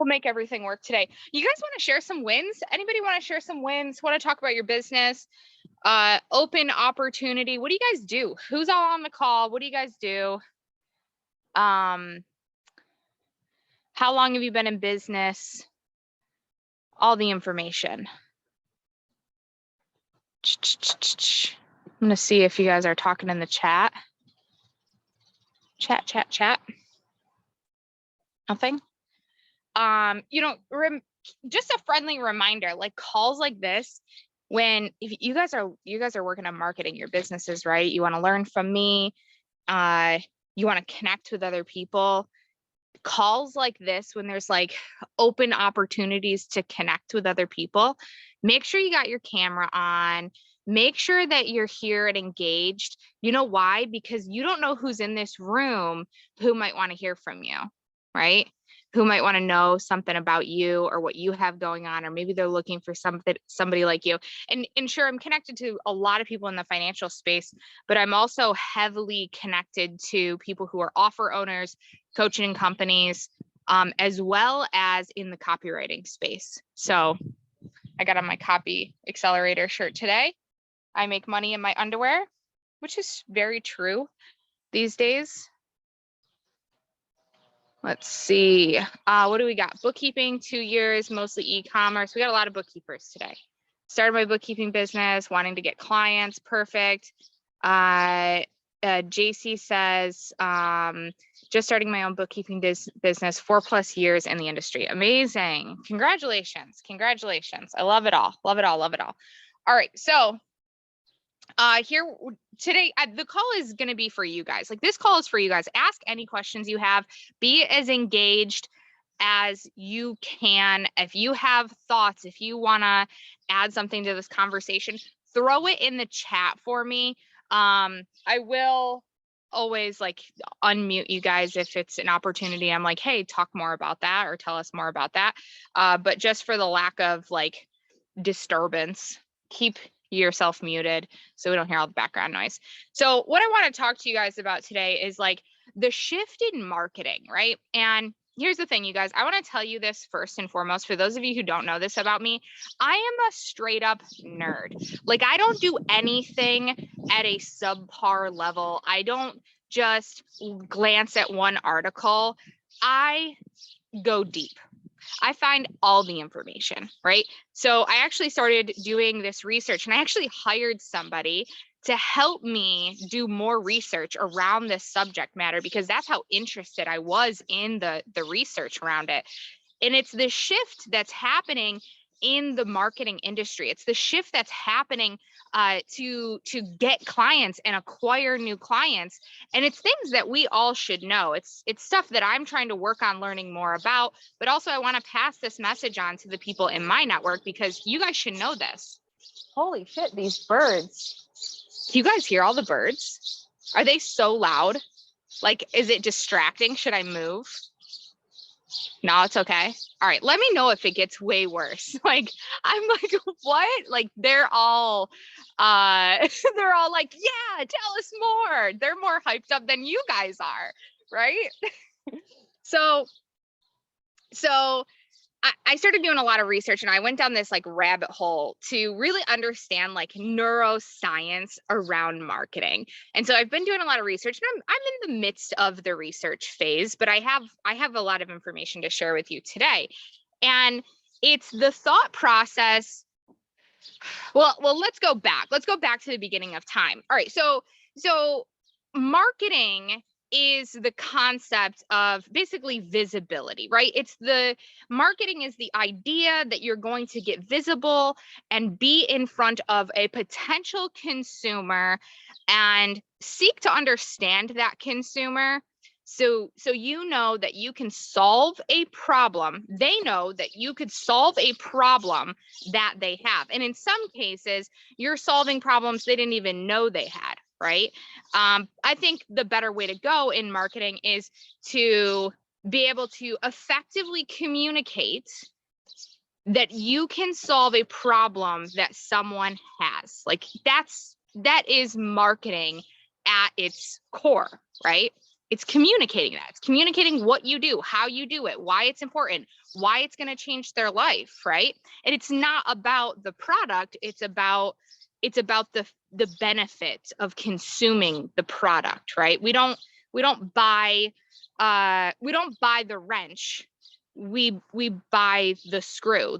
We'll make everything work today. You guys want to share some wins? Anybody want to share some wins? Want to talk about your business? Open opportunity. What do you guys do? Who's all on the call? What do you guys do? How long have you been in business? All the information. I'm going to see if you guys are talking in the chat. Chat. Nothing. Just a friendly reminder, like calls like this, if you guys are working on marketing your businesses, right? You want to learn from me. You want to connect with other people. Calls like this, when there's like open opportunities to connect with other people, make sure you got your camera on. Make sure that you're here and engaged. You know why? Because you don't know who's in this room who might want to hear from you, right? Who might want to know something about you or what you have going on, or maybe they're looking for somebody like you. And sure, I'm connected to a lot of people in the financial space, but I'm also heavily connected to people who are offer owners, coaching companies, as well as in the copywriting space. So I got on my Copy Accelerator shirt today. I make money in my underwear, which is very true these days. Let's see. What do we got? Bookkeeping, 2 years, mostly e-commerce. We got a lot of bookkeepers today. Started my bookkeeping business, wanting to get clients. Perfect. JC says, just starting my own bookkeeping business, 4+ years in the industry. Amazing. Congratulations. I love it all. All right. So here today, the call is going to be for you guys. Like, this call is for you guys. Ask any questions you have. Be as engaged as you can. If you have thoughts, if you want to add something to this conversation, throw it in the chat for me. I will always like unmute you guys if it's an opportunity. I'm like, hey, talk more about that or tell us more about that. But just for the lack of like disturbance, keep yourself muted so we don't hear all the background noise. So what I want to talk to you guys about today is like the shift in marketing, right? And here's the thing, you guys, I want to tell you this first and foremost. For those of you who don't know this about me, I am a straight up nerd. Like, I don't do anything at a subpar level. I don't just glance at one article. I go deep. I find all the information, right? So I actually started doing this research, and I actually hired somebody to help me do more research around this subject matter, because that's how interested I was in the research around it. And it's the shift that's happening in the marketing industry. It's the shift that's happening to get clients and acquire new clients. And it's things that we all should know. It's stuff that I'm trying to work on learning more about, but also I want to pass this message on to the people in my network, because you guys should know this. Holy shit, these birds. Do you guys hear all the birds? Are they so loud? Like, is it distracting? Should I move? No, it's okay. All right. Let me know if it gets way worse. Like, I'm like, what? Like, they're all like, yeah, tell us more. They're more hyped up than you guys are. Right. So I started doing a lot of research, and I went down this like rabbit hole to really understand like neuroscience around marketing. And so I've been doing a lot of research, and I'm in the midst of the research phase, but I have a lot of information to share with you today. And it's the thought process. Well, let's go back. Let's go back to the beginning of time. All right. So marketing is the concept of basically visibility, right? Marketing is the idea that you're going to get visible and be in front of a potential consumer and seek to understand that consumer. So you know that you can solve a problem. They know that you could solve a problem that they have. And in some cases, you're solving problems they didn't even know they had. Right. I think the better way to go in marketing is to be able to effectively communicate that you can solve a problem that someone has. Like, that is marketing at its core, right? It's communicating that. It's communicating what you do, how you do it, why it's important, why it's going to change their life, right? And it's not about the product, it's about the benefit of consuming the product, right? We don't buy the wrench. We buy the screw.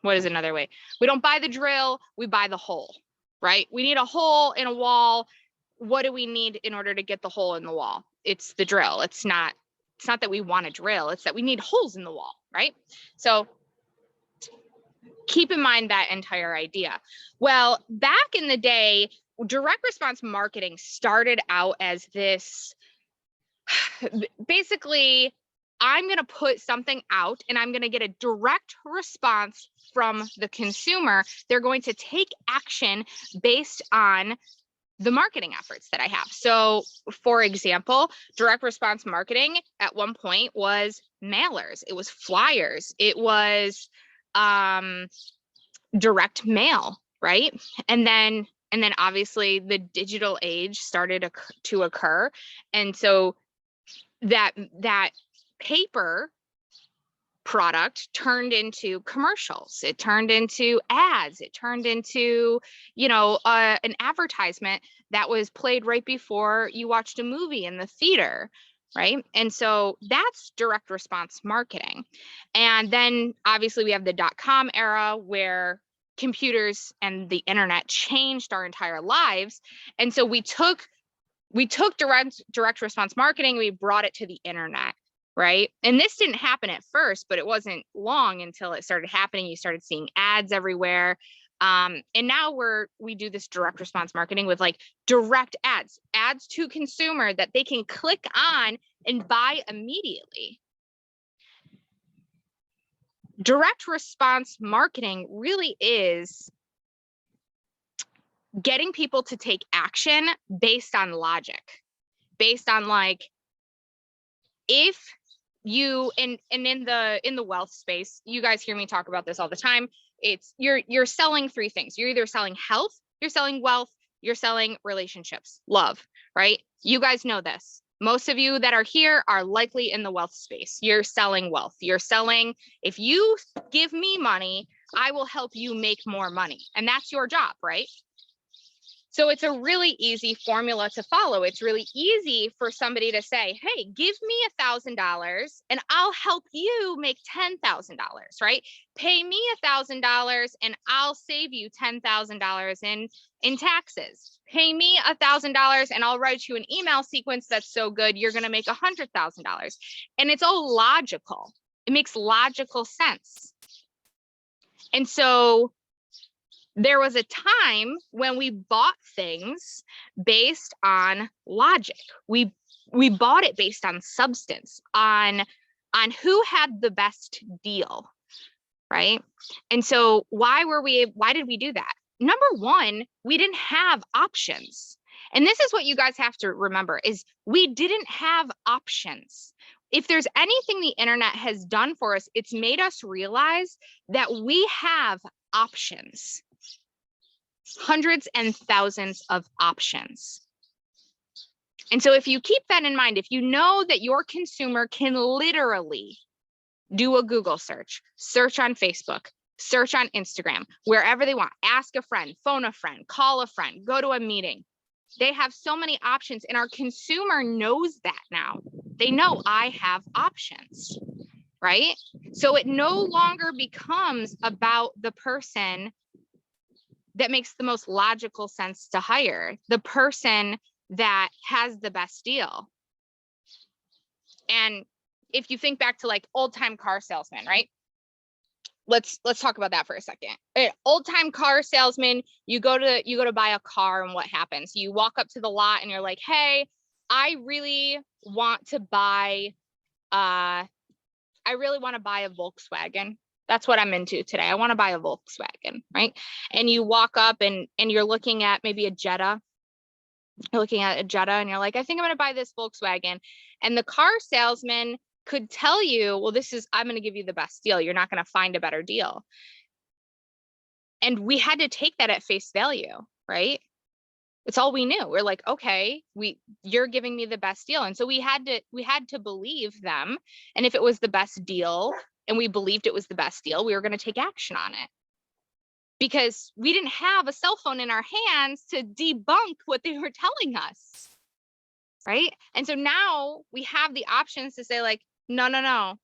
What is another way? We don't buy the drill, we buy the hole, right? We need a hole in a wall. What do we need in order to get the hole in the wall? It's the drill. It's not that we want a drill, it's that we need holes in the wall, right? So keep in mind that entire idea. Well, back in the day, direct response marketing started out as this, basically, I'm going to put something out and I'm going to get a direct response from the consumer. They're going to take action based on the marketing efforts that I have. So for example, direct response marketing at one point was mailers, it was flyers, it was direct mail, right? And then obviously the digital age started to occur. And so that paper product turned into commercials, it turned into ads, it turned into, an advertisement that was played right before you watched a movie in the theater, right? And so that's direct response marketing. And then obviously we have the .com era where computers and the internet changed our entire lives. And so we took direct response marketing, we brought it to the internet, right? And this didn't happen at first, but it wasn't long until it started happening. You started seeing ads everywhere. And now we do this direct response marketing with like direct ads to consumer that they can click on and buy immediately. Direct response marketing really is getting people to take action based on logic, based on like, if you, and in the wealth space, you guys hear me talk about this all the time. It's you're selling three things. You're either selling health, you're selling wealth, you're selling relationships, love, right? You guys know this. Most of you that are here are likely in the wealth space. You're selling wealth. You're selling, if you give me money, I will help you make more money. And that's your job, right? So it's a really easy formula to follow. It's really easy for somebody to say, hey, give me $1,000 and I'll help you make $10,000, right? Pay me $1,000 and I'll save you $10,000 in taxes. Pay me $1,000 and I'll write you an email sequence that's so good, you're going to make $100,000. And it's all logical. It makes logical sense. And so there was a time when we bought things based on logic. We bought it based on substance, on who had the best deal, right? And so why did we do that? Number one, we didn't have options. And this is what you guys have to remember is we didn't have options. If there's anything the internet has done for us, it's made us realize that we have options. Hundreds and thousands of options. And so if you keep that in mind, if you know that your consumer can literally do a Google search on Facebook, search on Instagram, wherever they want, ask a friend, phone a friend, call a friend, go to a meeting. They have so many options and our consumer knows that now. They know I have options, right? So it no longer becomes about the person that makes the most logical sense to hire, the person that has the best deal. And if you think back to like old time car salesmen, right? Let's talk about that for a second. Old time car salesman, you go to buy a car, and what happens? You walk up to the lot and you're like, hey, I really want to buy a Volkswagen. That's what I'm into today. I want to buy a Volkswagen, right? And you walk up and you're looking at maybe a Jetta. You're looking at a Jetta and you're like, I think I'm going to buy this Volkswagen. And the car salesman could tell you, well, I'm going to give you the best deal. You're not going to find a better deal. And we had to take that at face value, right? It's all we knew. We're like, okay, you're giving me the best deal. And so we had to believe them. And if it was the best deal and we believed it was the best deal, we were going to take action on it. Because we didn't have a cell phone in our hands to debunk what they were telling us. Right. And so now we have the options to say like, no.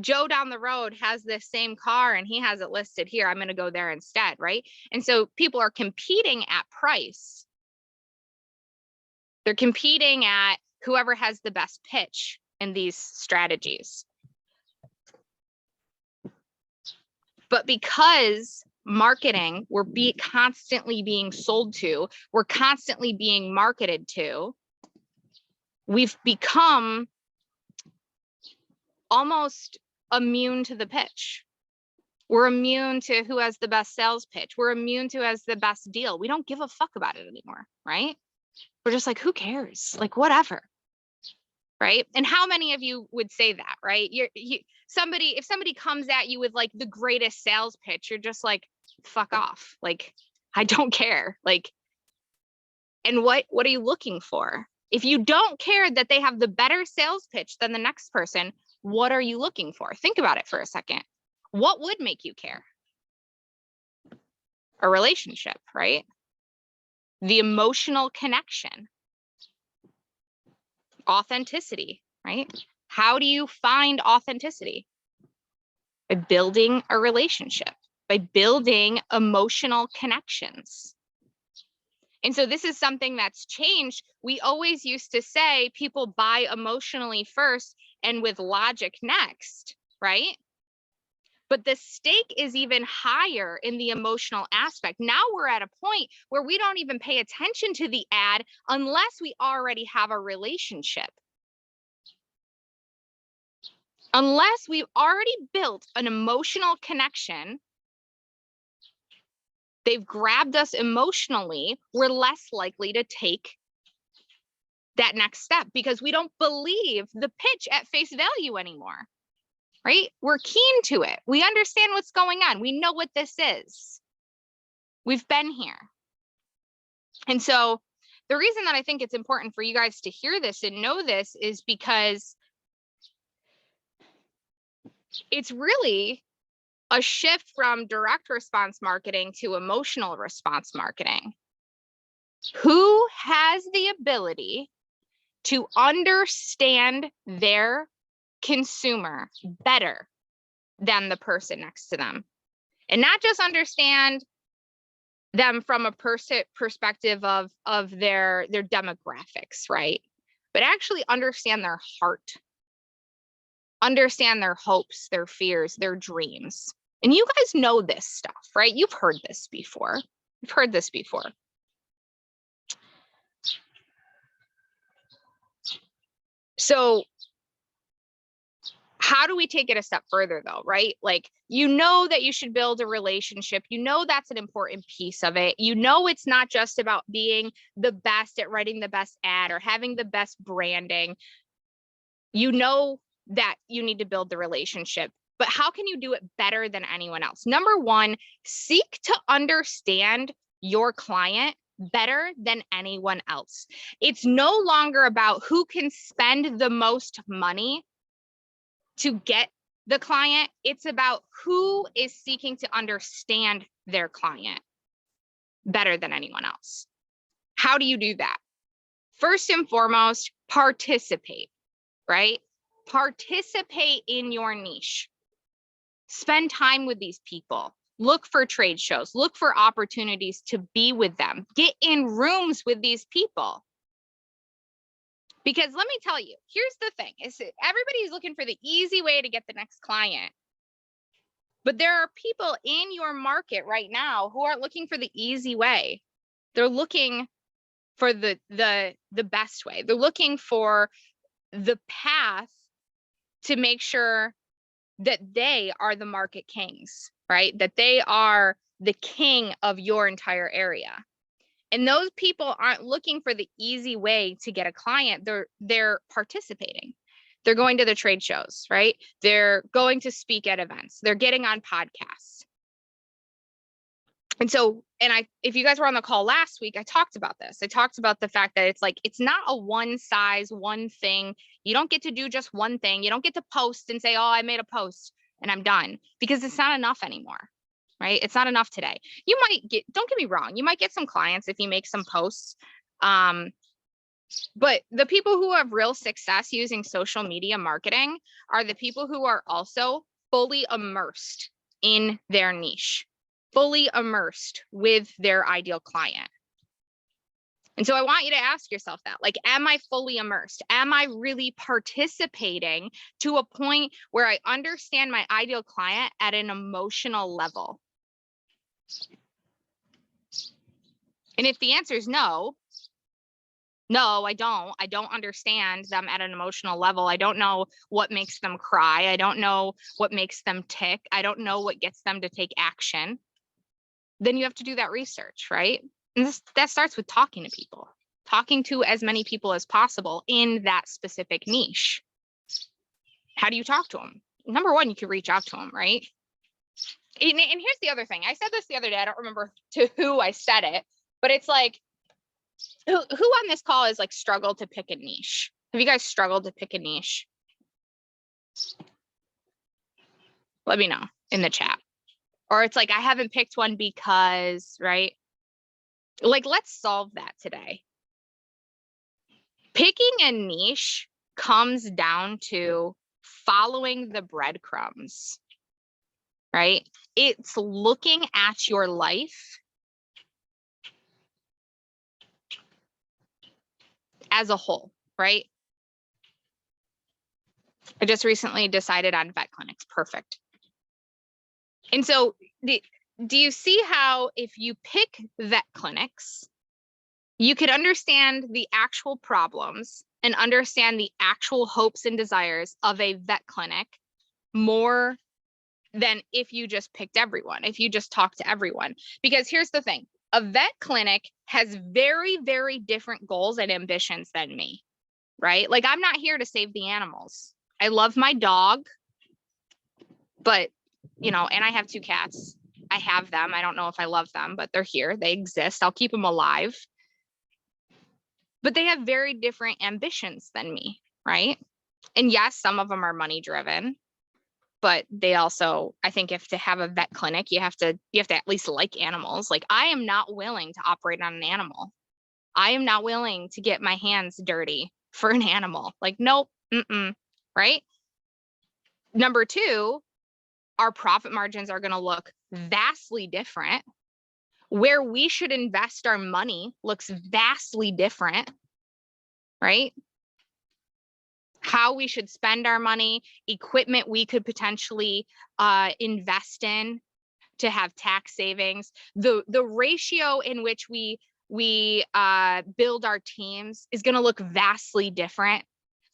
Joe down the road has this same car and he has it listed here. I'm going to go there instead. Right. And so people are competing at price. They're competing at whoever has the best pitch in these strategies. But because marketing, we're constantly being sold to, we're constantly being marketed to, we've become almost immune to the pitch. We're immune to who has the best sales pitch. We're immune to who has the best deal. We don't give a fuck about it anymore, right? We're just like, who cares? Like, whatever. Right. And how many of you would say that, right? If somebody comes at you with like the greatest sales pitch, you're just like, fuck off. Like, I don't care. Like, and what are you looking for? If you don't care that they have the better sales pitch than the next person, what are you looking for? Think about it for a second. What would make you care? A relationship, right? The emotional connection, authenticity, right? How do you find authenticity? By building a relationship, by building emotional connections. And so this is something that's changed. We always used to say people buy emotionally first and with logic next, right? But the stake is even higher in the emotional aspect. Now we're at a point where we don't even pay attention to the ad unless we already have a relationship. Unless we've already built an emotional connection, they've grabbed us emotionally, we're less likely to take that next step because we don't believe the pitch at face value anymore. Right? We're keen to it. We understand what's going on. We know what this is. We've been here. And so the reason that I think it's important for you guys to hear this and know this is because it's really a shift from direct response marketing to emotional response marketing. Who has the ability to understand their consumer better than the person next to them, and not just understand them from a perspective of their demographics, right? But actually understand their heart, understand their hopes, their fears, their dreams. And you guys know this stuff, right? You've heard this before. You've heard this before. So how do we take it a step further though, right? Like, you know that you should build a relationship. You know that's an important piece of it. You know it's not just about being the best at writing the best ad or having the best branding. You know that you need to build the relationship, but how can you do it better than anyone else? Number one, seek to understand your client better than anyone else. It's no longer about who can spend the most money to get the client. It's about who is seeking to understand their client better than anyone else. How do you do that? First and foremost, participate, right? Participate in your niche. Spend time with these people. Look for trade shows. Look for opportunities to be with them. Get in rooms with these people. Because let me tell you, here's the thing, is everybody's looking for the easy way to get the next client. But there are people in your market right now who aren't looking for the easy way. They're looking for the best way. They're looking for the path to make sure that they are the market kings, right? That they are the king of your entire area. And those people aren't looking for the easy way to get a client. They're participating. They're going to the trade shows, right? They're going to speak at events. They're getting on podcasts. And so if you guys were on the call last week, I talked about this. I talked about the fact that it's like, it's not a one size, one thing. You don't get to do just one thing. You don't get to post and say, oh, I made a post and I'm done, because it's not enough anymore, right? It's not enough today. You might get, don't get me wrong, you might get some clients if you make some posts. But the people who have real success using social media marketing are the people who are also fully immersed in their niche, fully immersed with their ideal client. And so I want you to ask yourself that, like, am I fully immersed? Am I really participating to a point where I understand my ideal client at an emotional level? And if the answer is no, I don't understand them at an emotional level. I don't know what makes them cry. I don't know what makes them tick. I don't know what gets them to take action. Then you have to do that research, right? And that starts with talking to people, talking to as many people as possible in that specific niche. How do you talk to them? Number one, you can reach out to them, right? And here's the other thing. I said this the other day. I don't remember to who I said it, but it's like, who on this call has like struggled to pick a niche? Have you guys struggled to pick a niche? Let me know in the chat. Or it's like, I haven't picked one because, right? Like, let's solve that today. Picking a niche comes down to following the breadcrumbs, right? It's looking at your life as a whole, right? I just recently decided on vet clinics. Perfect. And so do you see how if you pick vet clinics, you could understand the actual problems and understand the actual hopes and desires of a vet clinic more than if you just picked everyone, if you just talked to everyone? Because here's the thing, a vet clinic has very, very different goals and ambitions than me, right? Like, I'm not here to save the animals. I love my dog, but, you know, and I have 2 cats. I have them. I don't know if I love them, but they're here. They exist. I'll keep them alive. But they have very different ambitions than me, right? And yes, some of them are money driven, but they also, I think, if to have a vet clinic, you have to at least like animals. Like, I am not willing to operate on an animal. I am not willing to get my hands dirty for an animal. Like, nope, right? Number 2, our profit margins are going to look vastly different. Where we should invest our money looks vastly different, right? How we should spend our money, equipment we could potentially invest in to have tax savings, the ratio in which we build our teams is going to look vastly different.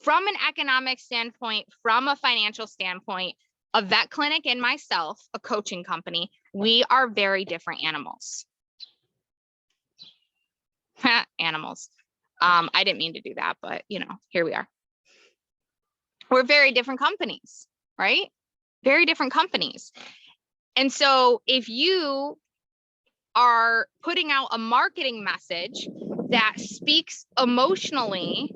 From an economic standpoint, from a financial standpoint, a vet clinic and myself, a coaching company, we are very different animals. Animals. I didn't mean to do that, but you know, here we are. We're very different companies, right? Very different companies. And so if you are putting out a marketing message that speaks emotionally,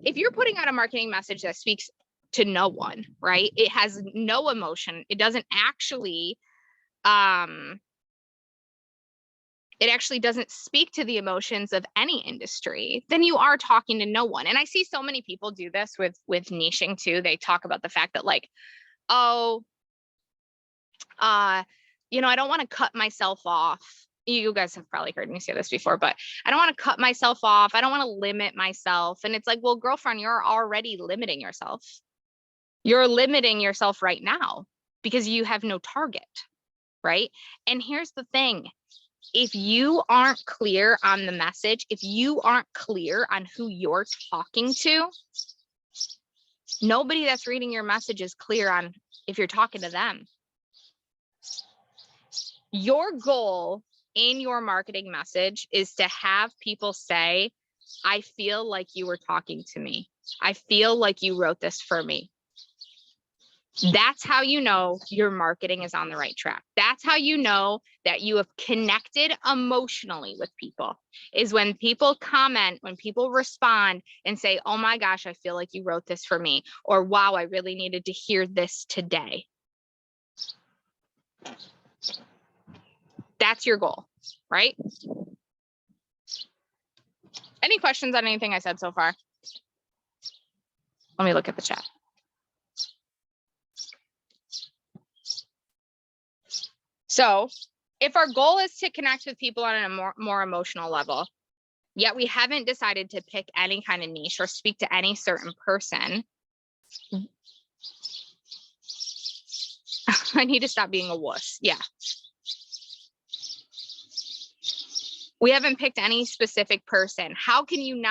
if you're putting out a marketing message that speaks to no one, right? It has no emotion. It doesn't actually, it actually doesn't speak to the emotions of any industry, then you are talking to no one. And I see so many people do this with niching too. They talk about the fact that like, oh, you know, I don't want to cut myself off. You guys have probably heard me say this before, but I don't want to cut myself off. I don't want to limit myself. And it's like, well, girlfriend, you're already limiting yourself. You're limiting yourself right now because you have no target, right? And here's the thing. If you aren't clear on the message, if you aren't clear on who you're talking to, nobody that's reading your message is clear on if you're talking to them. Your goal in your marketing message is to have people say, I feel like you were talking to me. I feel like you wrote this for me. That's how you know your marketing is on the right track. That's how you know that you have connected emotionally with people, is when people comment, when people respond and say, oh my gosh, I feel like you wrote this for me, or wow, I really needed to hear this today. That's your goal, right? Any questions on anything I said so far? Let me look at the chat. So if our goal is to connect with people on a more emotional level, yet we haven't decided to pick any kind of niche or speak to any certain person, I need to stop being a wuss. Yeah. We haven't picked any specific person. How can you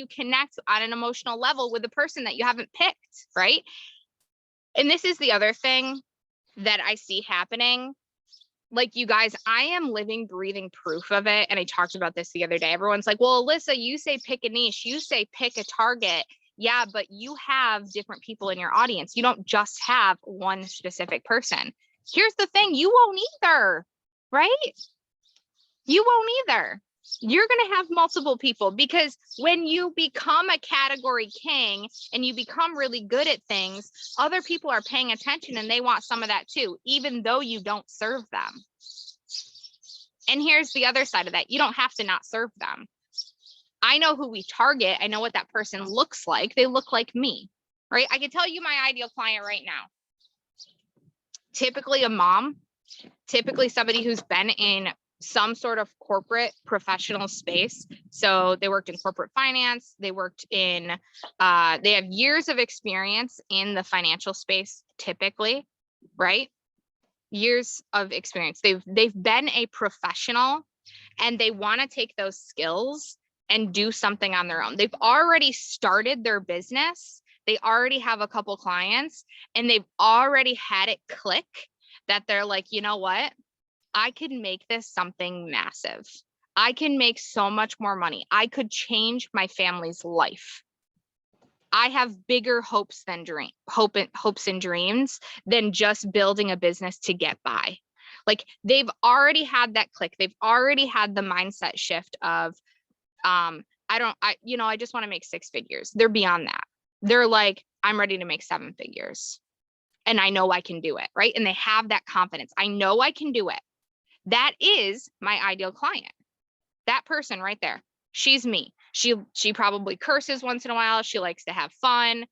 connect on an emotional level with a person that you haven't picked, right? And this is the other thing that I see happening. Like, you guys, I am living, breathing proof of it. And I talked about this the other day. Everyone's like, well, Alyssa, you say pick a niche, you say pick a target. Yeah, but you have different people in your audience. You don't just have one specific person. Here's the thing, you won't either, right? You won't either. You're going to have multiple people, because when you become a category king and you become really good at things, other people are paying attention and they want some of that too, even though you don't serve them. And here's the other side of that. You don't have to not serve them. I know who we target. I know what that person looks like. They look like me, right? I can tell you my ideal client right now. Typically a mom, typically somebody who's been in some sort of corporate professional space. So they worked in corporate finance. They worked in, they have years of experience in the financial space, typically, right? Years of experience. They've been a professional, and they want to take those skills and do something on their own. They've already started their business. They already have a couple clients, and they've already had it click that they're like, you know what? I could make this something massive. I can make so much more money. I could change my family's life. I have bigger hopes than hopes and dreams than just building a business to get by. Like, they've already had that click. They've already had the mindset shift of, I just want to make 6 figures. They're beyond that. They're like, I'm ready to make 7 figures, and I know I can do it, right? And they have that confidence. I know I can do it. That is my ideal client. That person right there. She's me. She probably curses once in a while. She likes to have fun,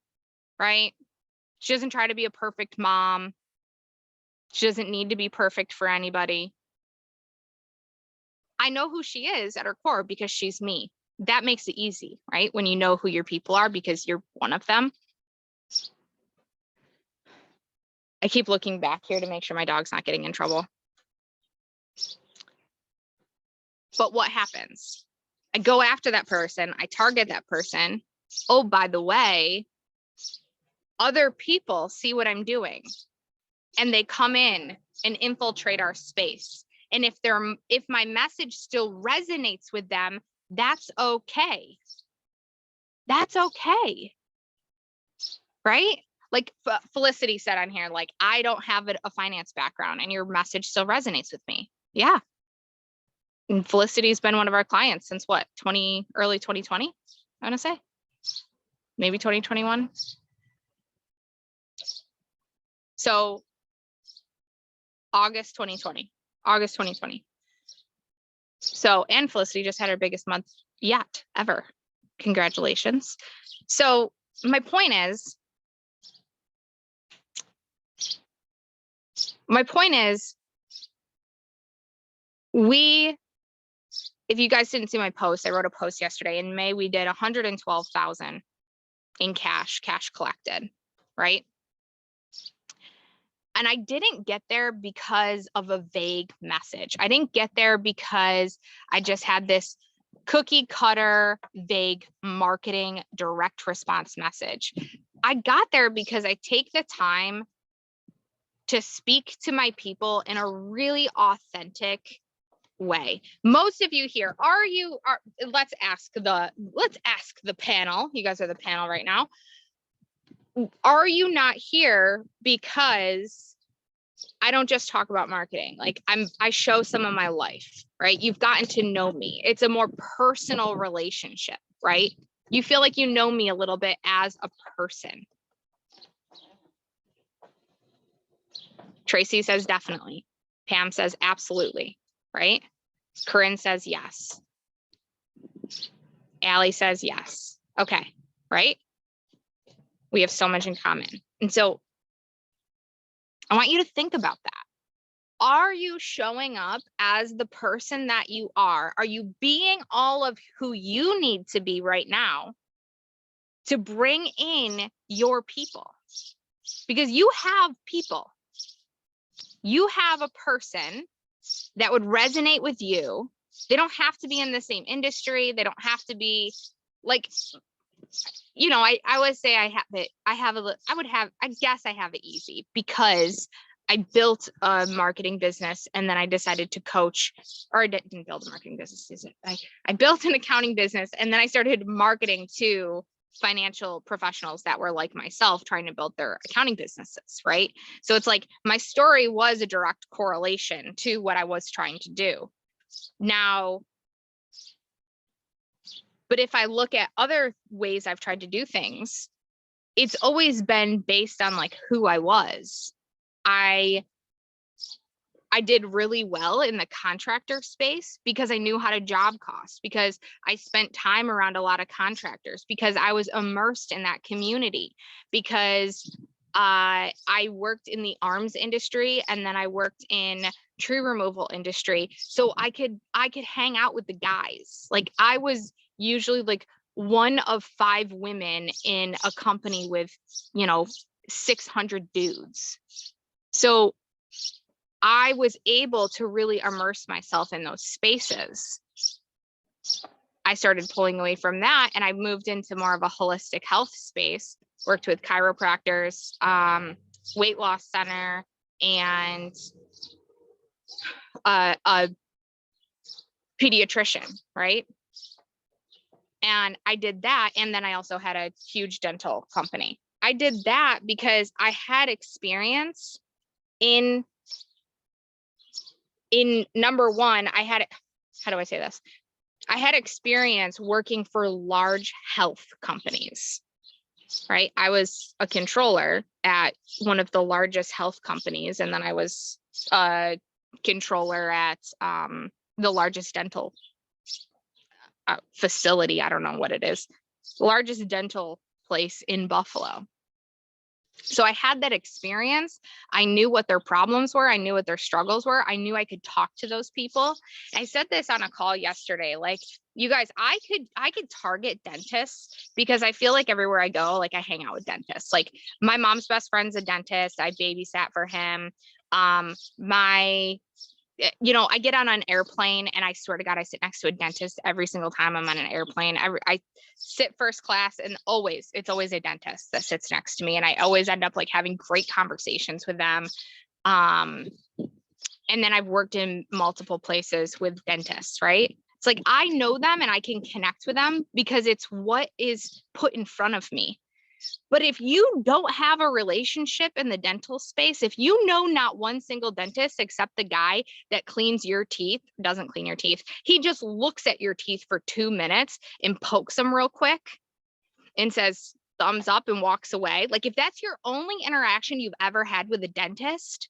right? She doesn't try to be a perfect mom. She doesn't need to be perfect for anybody. I know who she is at her core because she's me. That makes it easy, right? When you know who your people are because you're one of them. I keep looking back here to make sure my dog's not getting in trouble. But what happens? I go after that person. I target that person. Oh, by the way, other people see what I'm doing, and they come in and infiltrate our space. And if my message still resonates with them, that's okay. That's okay. Right? Like Felicity said on here, like, I don't have a finance background and your message still resonates with me. Yeah. And Felicity's been one of our clients since what, early 2020, I want to say, maybe 2021. So August 2020. So, and Felicity just had her biggest month yet ever. Congratulations. So my point is, if you guys didn't see my post, I wrote a post yesterday. In May, we did 112,000 in cash collected, right? And I didn't get there because of a vague message. I didn't get there because I just had this cookie cutter, vague marketing direct response message. I got there because I take the time to speak to my people in a really authentic way. Most of you here, let's ask the panel. You guys are the panel right now. Are you not here because I don't just talk about marketing? Like I show some of my life, right? You've gotten to know me. It's a more personal relationship, right? You feel like you know me a little bit as a person. Tracy says definitely. Pam says absolutely, right? Corinne says yes. Allie says yes. Okay, right? We have so much in common. And so I want you to think about that. Are you showing up as the person that you are? Are you being all of who you need to be right now to bring in your people? Because you have people. You have a person that would resonate with you. They don't have to be in the same industry. They don't have to be like, you know, I always say I guess I have it easy because I built a marketing business and then I decided to coach, or I didn't build a marketing business. I built an accounting business and then I started marketing to financial professionals that were like myself trying to build their accounting businesses, right? So it's like my story was a direct correlation to what I was trying to do. Now, but if I look at other ways I've tried to do things, it's always been based on like who I was. I did really well in the contractor space because I knew how to job cost, because I spent time around a lot of contractors, because I was immersed in that community, because I worked in the arms industry and then I worked in tree removal industry. So I could hang out with the guys. Like I was usually like one of 5 women in a company with, 600 dudes. So I was able to really immerse myself in those spaces. I started pulling away from that and I moved into more of a holistic health space, worked with chiropractors, weight loss center, and a pediatrician, right? And I did that. And then I also had a huge dental company. I did that because I had experience in number one, how do I say this? I had experience working for large health companies, right? I was a controller at one of the largest health companies. And then I was a controller at the largest dental facility. I don't know what it is. Largest dental place in Buffalo. So I had that experience. I knew what their problems were. I knew what their struggles were. I knew I could talk to those people. I said this on a call yesterday, like, you guys, I could target dentists because I feel like everywhere I go, like I hang out with dentists. Like my mom's best friend's a dentist. I babysat for him. I get on an airplane and I swear to God, I sit next to a dentist every single time I'm on an airplane. I sit first class and it's always a dentist that sits next to me. And I always end up like having great conversations with them. And then I've worked in multiple places with dentists, right? It's like, I know them and I can connect with them because it's what is put in front of me. But if you don't have a relationship in the dental space, if you know not one single dentist except the guy that cleans your teeth, doesn't clean your teeth, he just looks at your teeth for 2 minutes and pokes them real quick and says thumbs up and walks away. Like if that's your only interaction you've ever had with a dentist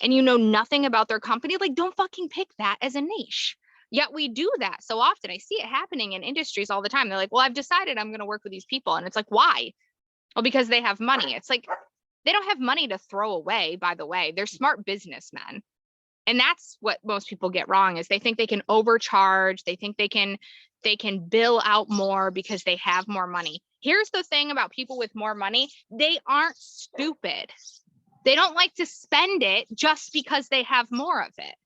and you know nothing about their company, like don't fucking pick that as a niche. Yet we do that so often. I see it happening in industries all the time. They're like, well, I've decided I'm going to work with these people. And it's like, why? Well, because they have money. It's like, they don't have money to throw away, by the way. They're smart businessmen. And that's what most people get wrong, is they think they can overcharge. They think they can bill out more because they have more money. Here's the thing about people with more money. They aren't stupid. They don't like to spend it just because they have more of it.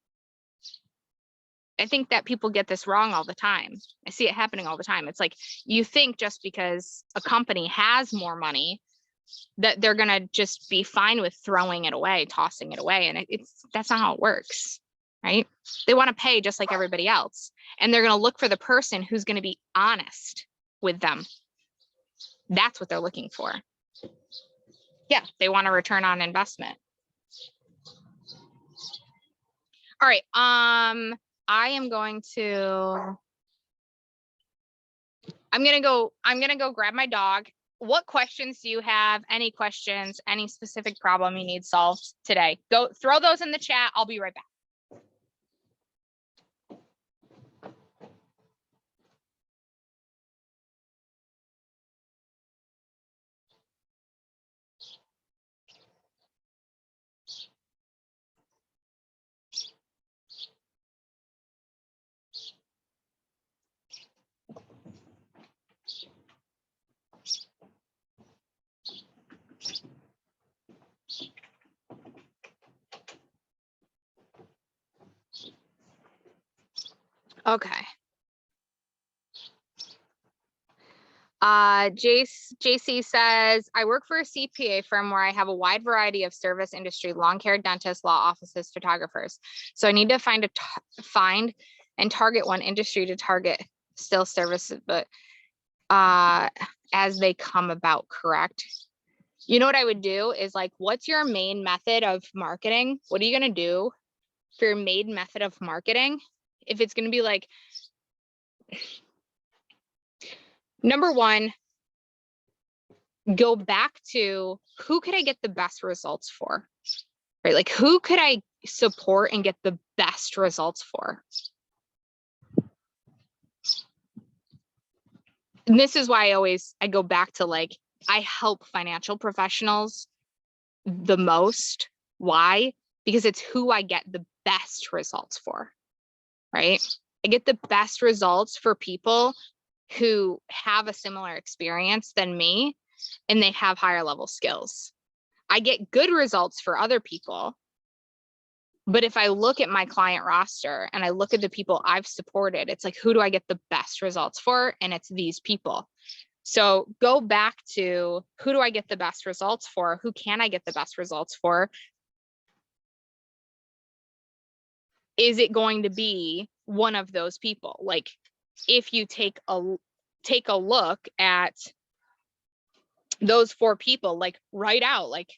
I think that people get this wrong all the time. I see it happening all the time. It's like, you think just because a company has more money that they're going to just be fine with throwing it away, tossing it away. And that's not how it works, right? They want to pay just like everybody else. And they're going to look for the person who's going to be honest with them. That's what they're looking for. Yeah, they want a return on investment. All right. I'm going to go grab my dog. What questions do you have? Any questions, any specific problem you need solved today? Go throw those in the chat. I'll be right back. Okay. JC says, I work for a CPA firm where I have a wide variety of service industry, lawn care, dentists, law offices, photographers. So I need to find and target one industry to target still services, but as they come about, correct? You know what I would do is like, what's your main method of marketing? What are you going to do for your main method of marketing? If it's going to be like, number one, go back to who could I get the best results for, right? Like who could I support and get the best results for? And this is why I go back to like, I help financial professionals the most. Why? Because it's who I get the best results for, right? I get the best results for people who have a similar experience than me and they have higher level skills. I get good results for other people. But if I look at my client roster and I look at the people I've supported, it's like, who do I get the best results for? And it's these people. So go back to who do I get the best results for? Who can I get the best results for? Is it going to be one of those people? Like if you take a look at those 4 people, like write out, like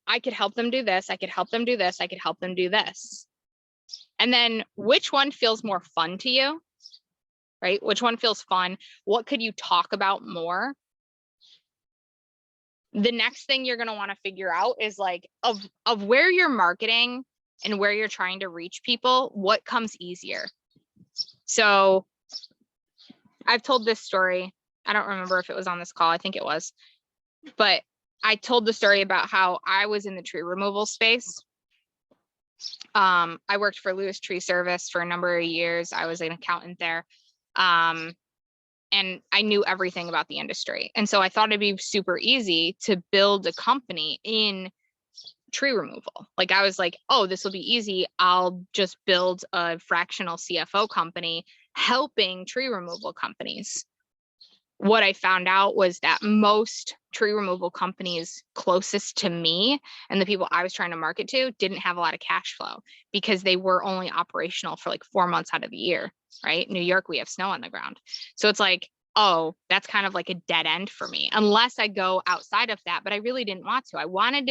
I could help them do this. I could help them do this. I could help them do this. And then which one feels more fun to you, right? Which one feels fun? What could you talk about more? The next thing you're going to want to figure out is like of where you're marketing and where you're trying to reach people, what comes easier? So I've told this story. I don't remember if it was on this call. I think it was, but I told the story about how I was in the tree removal space. I worked for Lewis Tree Service for a number of years. I was an accountant there. And I knew everything about the industry. And so I thought it'd be super easy to build a company in tree removal. Like I was like, oh, this will be easy. I'll just build a fractional CFO company helping tree removal companies. What I found out was that most tree removal companies closest to me and the people I was trying to market to didn't have a lot of cash flow because they were only operational for like 4 months out of the year, right? New York, we have snow on the ground. So it's like, oh, that's kind of like a dead end for me unless I go outside of that. But I really didn't want to. I wanted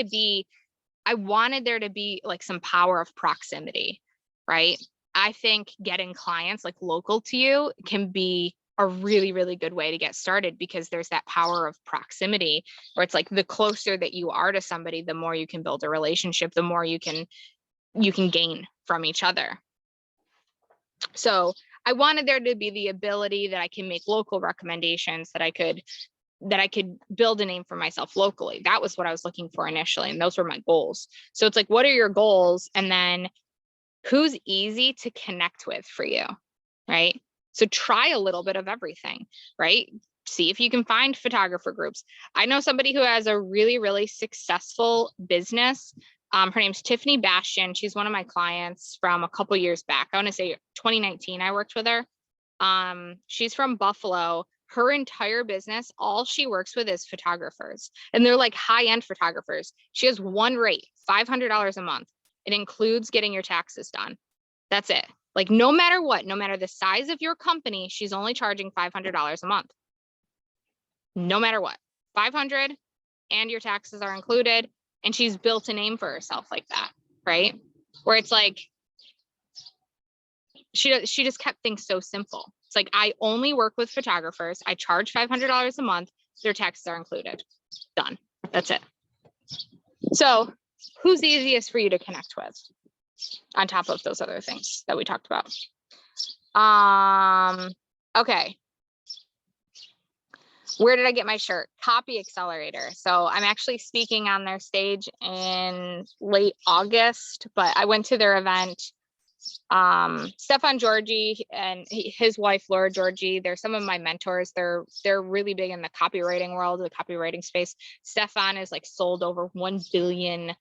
there to be like some power of proximity, right? I think getting clients like local to you can be a really, really good way to get started because there's that power of proximity where it's like the closer that you are to somebody, the more you can build a relationship, the more you can gain from each other. So I wanted there to be the ability that I can make local recommendations, that I could build a name for myself locally. That was what I was looking for initially. And those were my goals. So it's like, what are your goals? And then who's easy to connect with for you, right? So try a little bit of everything, right? See if you can find photographer groups. I know somebody who has a really, really successful business. Her name's Tiffany Bastian. She's one of my clients from a couple years back. I want to say 2019, I worked with her. She's from Buffalo. Her entire business, all she works with is photographers, and they're like high-end photographers. She has one rate, $500 a month. It includes getting your taxes done. That's it. Like no matter what, no matter the size of your company, she's only charging $500 a month. No matter what, 500, and your taxes are included. And she's built a name for herself like that, right? Where it's like, she just kept things so simple. It's like, I only work with photographers. I charge $500 a month. Their taxes are included. Done. That's it. So who's the easiest for you to connect with on top of those other things that we talked about? Okay. Where did I get my shirt? Copy Accelerator. So I'm actually speaking on their stage in late August, but I went to their event. Stefan Georgi and his wife, Laura Georgi, they're some of my mentors. They're really big in the copywriting world, the copywriting space. Stefan is like sold over $1 billion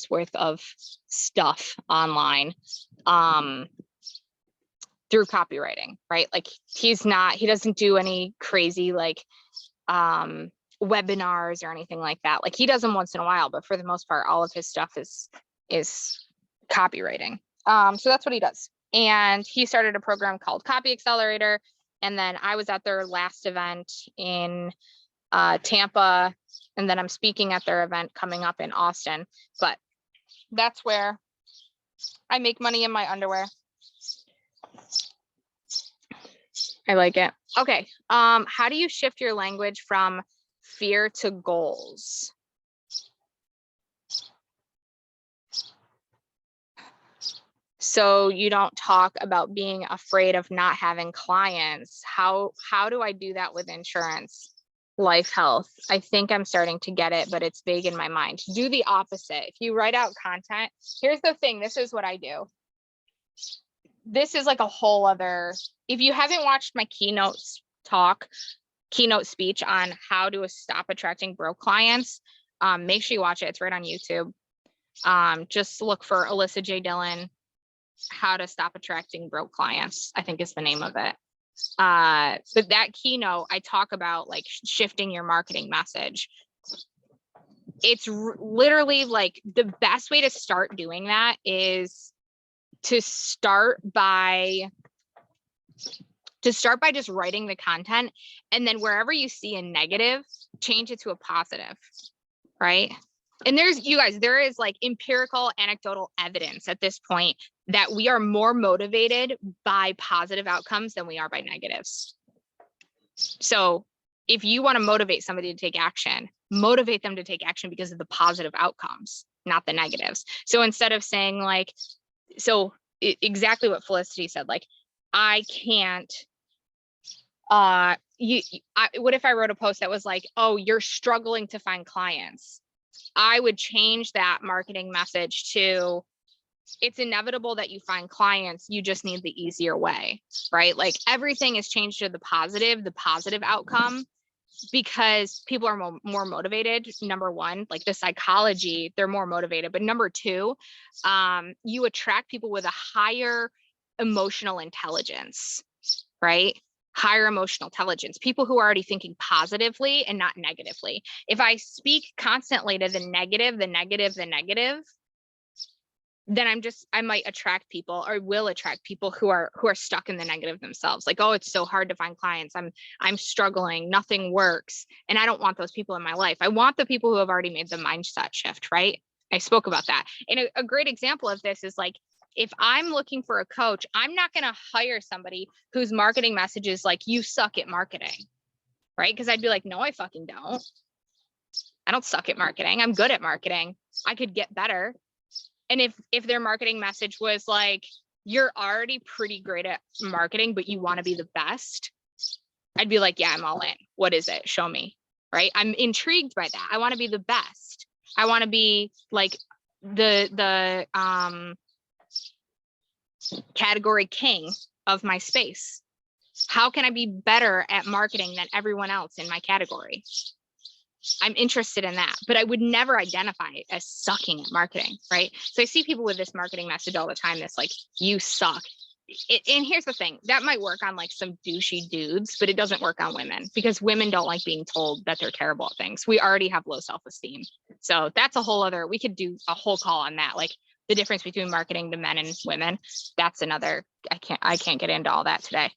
worth of stuff online through copywriting, right? Like he doesn't do any crazy like webinars or anything like that. Like he does them once in a while, but for the most part, all of his stuff is copywriting. So that's what he does. And he started a program called Copy Accelerator. And then I was at their last event in Tampa. And then I'm speaking at their event coming up in Austin. But that's where I make money in my underwear. I like it. Okay. How do you shift your language from fear to goals? So you don't talk about being afraid of not having clients. How do I do that with insurance, life, health? I think I'm starting to get it, but it's vague in my mind. Do the opposite. If you write out content, here's the thing. This is what I do. This is like a whole other, if you haven't watched my keynote speech on how to stop attracting broke clients, make sure you watch it. It's right on YouTube. Just look for Alyssa J. Dillon, how to stop attracting broke clients, I think is the name of it. But that keynote, I talk about like shifting your marketing message. It's literally like the best way to start doing that is to start by just writing the content, and then wherever you see a negative, change it to a positive, right? And there is like empirical anecdotal evidence at this point that we are more motivated by positive outcomes than we are by negatives. So if you want to motivate somebody to take action, motivate them to take action because of the positive outcomes, not the negatives. So instead of saying like, exactly what Felicity said, like, I can't, what if I wrote a post that was like, oh, you're struggling to find clients? I would change that marketing message to, it's inevitable that you find clients, you just need the easier way, right? Like everything is changed to the positive outcome, because people are more motivated. Number one, like the psychology, they're more motivated. But number two, you attract people with a higher emotional intelligence, right? Higher emotional intelligence, people who are already thinking positively and not negatively. If I speak constantly to the negative, then I might attract people, or will attract people who are stuck in the negative themselves. Like, oh, it's so hard to find clients. I'm struggling. Nothing works. And I don't want those people in my life. I want the people who have already made the mindset shift, right? I spoke about that. And a great example of this is like, if I'm looking for a coach, I'm not going to hire somebody whose marketing message is like, you suck at marketing, right? Because I'd be like, no, I fucking don't. I don't suck at marketing. I'm good at marketing. I could get better. And if their marketing message was like, you're already pretty great at marketing, but you want to be the best, I'd be like, yeah, I'm all in. What is it? Show me, right? I'm intrigued by that. I want to be the best. I want to be like the category king of my space. How can I be better at marketing than everyone else in my category? I'm interested in that, but I would never identify it as sucking at marketing, right? So I see people with this marketing message all the time that's like, you suck. And here's the thing, that might work on like some douchey dudes, but it doesn't work on women, because women don't like being told that they're terrible at things. We already have low self-esteem. So that's a whole other, we could do a whole call on that, like the difference between marketing to men and women. That's another, I can't get into all that today.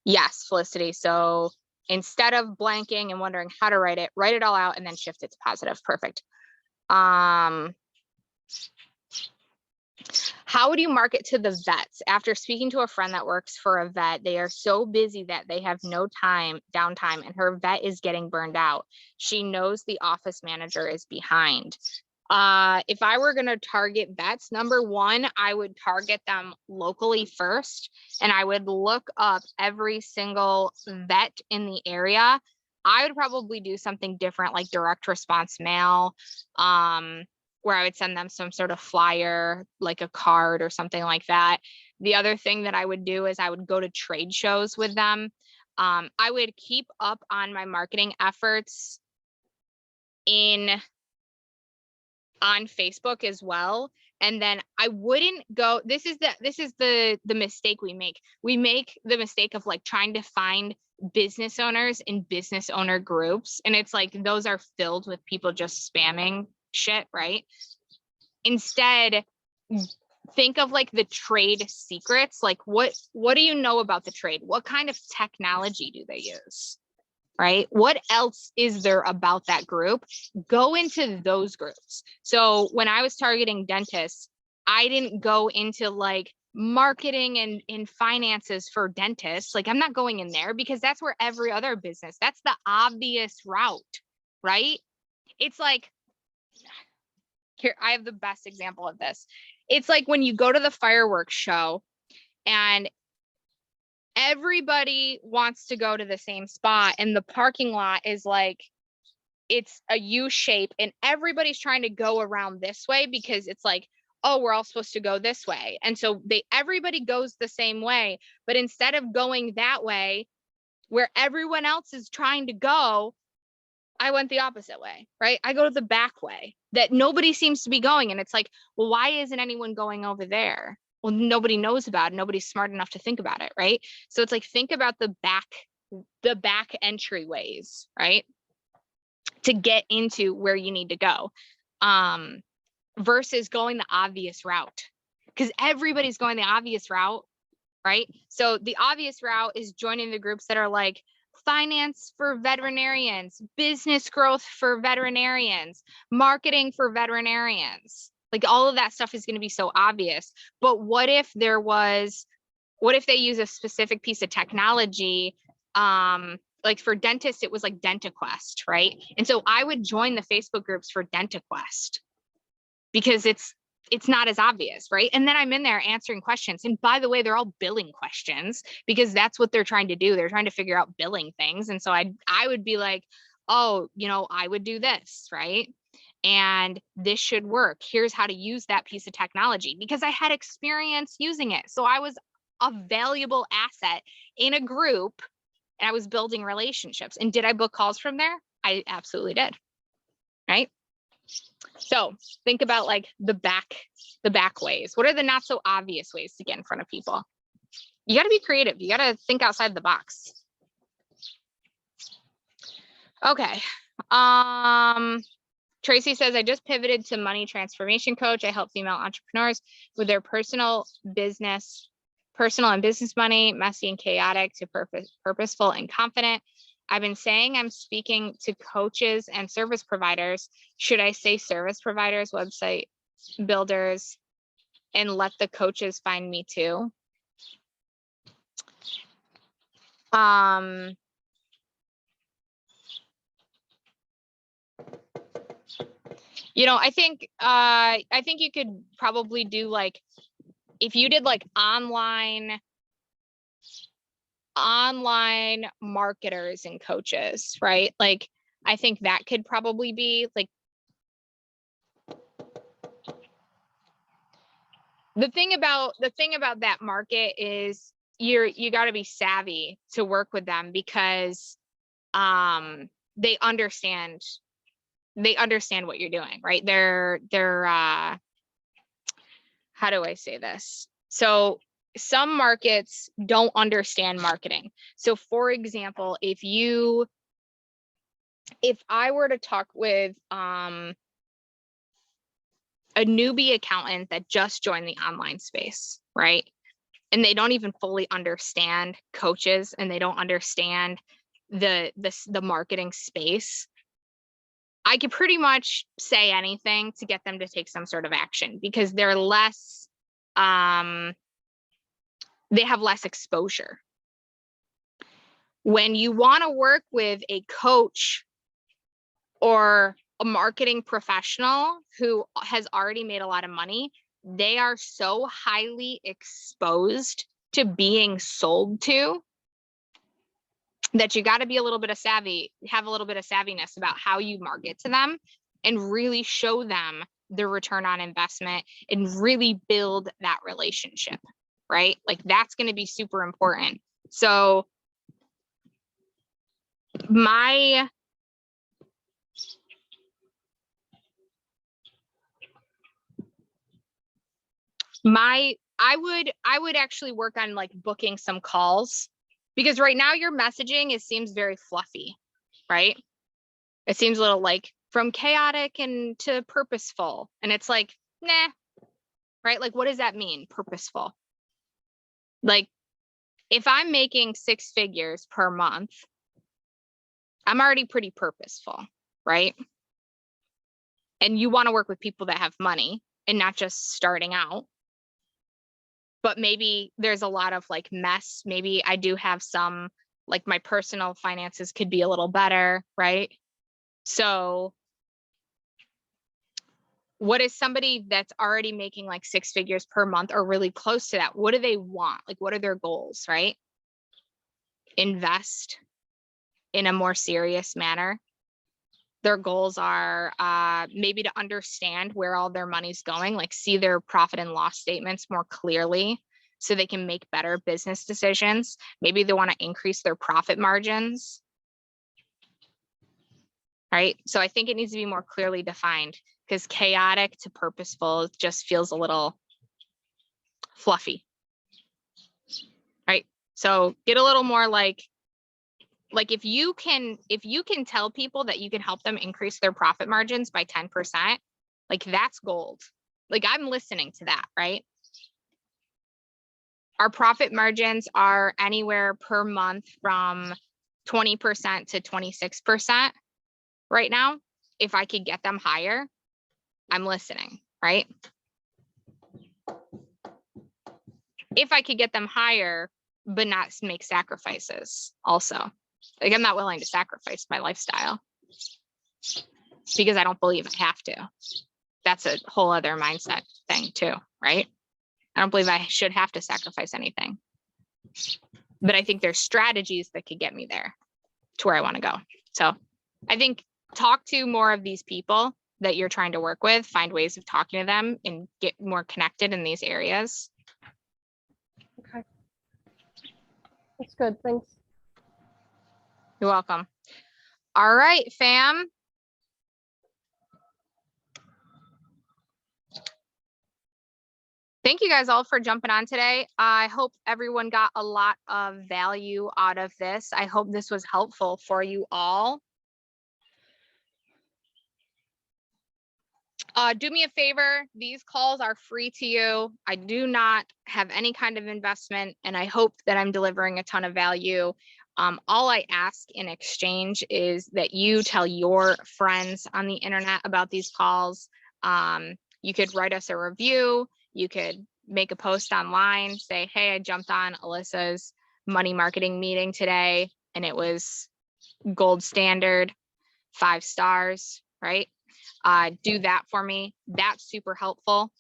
Yes, Felicity. So instead of blanking and wondering how to write it all out and then shift it to positive. Perfect. How would you market to the vets? After speaking to a friend that works for a vet, they are so busy that they have no downtime, and her vet is getting burned out. She knows the office manager is behind. If I were going to target vets, number one, I would target them locally first, and I would look up every single vet in the area. I would probably do something different, like direct response mail, where I would send them some sort of flyer, like a card or something like that. The other thing that I would do is I would go to trade shows with them. I would keep up on my marketing efforts on Facebook as well. And then I wouldn't go, this is the mistake we make. We make the mistake of like trying to find business owners in business owner groups. And it's like, those are filled with people just spamming shit, right? Instead, think of like the trade secrets. Like what do you know about the trade? What kind of technology do they use? Right? What else is there about that group? Go into those groups. So when I was targeting dentists, I didn't go into like marketing and in finances for dentists. Like I'm not going in there because that's where every other business, that's the obvious route, right? It's like, here, I have the best example of this. It's like when you go to the fireworks show and everybody wants to go to the same spot and the parking lot is like, it's a U shape and everybody's trying to go around this way because it's like, oh, we're all supposed to go this way. And so everybody goes the same way, but instead of going that way where everyone else is trying to go, I went the opposite way, right? I go to the back way that nobody seems to be going. And it's like, well, why isn't anyone going over there? Well, nobody knows about it. Nobody's smart enough to think about it, right? So it's like, think about the back entryways, right? To get into where you need to go, versus going the obvious route, because everybody's going the obvious route, right? So the obvious route is joining the groups that are like finance for veterinarians, business growth for veterinarians, marketing for veterinarians. Like all of that stuff is going to be so obvious. But what if they use a specific piece of technology? Like for dentists, it was like DentaQuest, right? And so I would join the Facebook groups for DentaQuest because it's not as obvious, right? And then I'm in there answering questions. And by the way, they're all billing questions because that's what they're trying to do. They're trying to figure out billing things. And so I would be like, oh, I would do this, right? And this should work. Here's how to use that piece of technology because I had experience using it. So I was a valuable asset in a group and I was building relationships. And did I book calls from there? I absolutely did, right? So think about like the back ways. What are the not so obvious ways to get in front of people? You got to be creative. You got to think outside the box. Okay. Tracy says, I just pivoted to money transformation coach. I help female entrepreneurs with their personal and business money, messy and chaotic, to purposeful and confident. I've been saying I'm speaking to coaches and service providers. Should I say service providers, website builders, and let the coaches find me too? I think you could probably do like, if you did like online marketers and coaches, right? Like, I think that could probably be like, the thing about that market is you got to be savvy to work with them because they understand what you're doing, right? They're how do I say this? So some markets don't understand marketing. So for example, if I were to talk with a newbie accountant that just joined the online space, right? and they don't even fully understand coaches, and they don't understand the marketing space, I could pretty much say anything to get them to take some sort of action, because they're less, they have less exposure. When you want to work with a coach or a marketing professional who has already made a lot of money, they are so highly exposed to being sold to that you got to be a little bit of savvy, have a little bit of savviness about how you market to them, and really show them the return on investment and really build that relationship, right? Like that's going to be super important. So I would actually work on like booking some calls, because right now your messaging, it seems very fluffy, right? It seems a little like from chaotic and to purposeful. And it's like, nah, right? Like, what does that mean? Purposeful. Like, if I'm making 6 figures per month, I'm already pretty purposeful, right? And you want to work with people that have money and not just starting out. But maybe there's a lot of like mess. Maybe I do have some, like my personal finances could be a little better, right? So what is somebody that's already making like 6 figures per month or really close to that? What do they want? Like, what are their goals, right? Invest in a more serious manner. Their goals are maybe to understand where all their money's going, like see their profit and loss statements more clearly so they can make better business decisions. Maybe they want to increase their profit margins, right? So I think it needs to be more clearly defined, because chaotic to purposeful just feels a little fluffy, right? So get a little more like if you can tell people that you can help them increase their profit margins by 10%, like that's gold. Like I'm listening to that, right? Our profit margins are anywhere per month from 20% to 26% right now. If I could get them higher, I'm listening, right? If I could get them higher, but not make sacrifices also. Like I'm not willing to sacrifice my lifestyle because I don't believe I have to. That's a whole other mindset thing too, right? I don't believe I should have to sacrifice anything. But I think there's strategies that could get me there to where I want to go. So I think talk to more of these people that you're trying to work with, find ways of talking to them and get more connected in these areas. Okay. That's good. Thanks. You're welcome. All right, fam. Thank you guys all for jumping on today. I hope everyone got a lot of value out of this. I hope this was helpful for you all. Do me a favor. These calls are free to you. I do not have any kind of investment, and I hope that I'm delivering a ton of value. All I ask in exchange is that you tell your friends on the internet about these calls. You could write us a review. You could make a post online, say, hey, I jumped on Alyssa's money marketing meeting today, and it was gold standard, 5 stars, right? Do that for me. That's super helpful.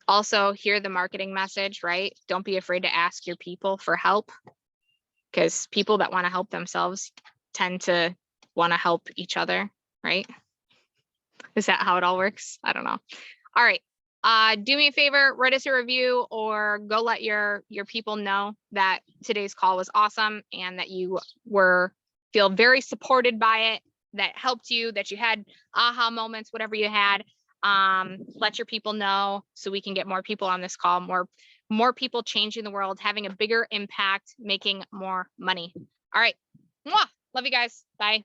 Also, hear the marketing message, right? Don't be afraid to ask your people for help, because people that want to help themselves tend to want to help each other, right? Is that how it all works? I don't know. All right. Do me a favor, write us a review or go let your people know that today's call was awesome and that you feel very supported by it, that helped you, that you had aha moments, whatever you had. Let your people know so we can get more people on this call, more people changing the world, having a bigger impact, making more money. All right. Mwah! Love you guys. Bye.